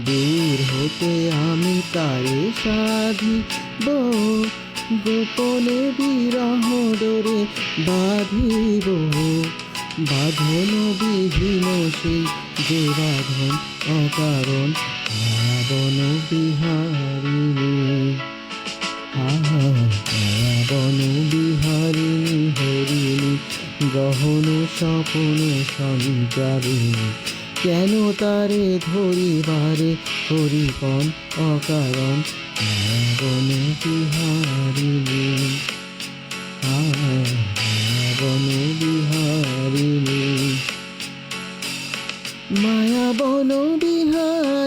দূর হতে আমি তারে সাধিব, গোপনে বিরহ ডোরে বাঁধিব। বাঁধন বিহীন সেই যে বাঁধন অকারণ, বন বিহারিণী। বন বিহারিণী হরিণী, গহন স্বপন সঞ্চারিণী। কেন তারে ধরিবারে হরিপন অকারণ, বন বিহারিণী। বন বিহারিণী, মায়া বন বিহারিণী।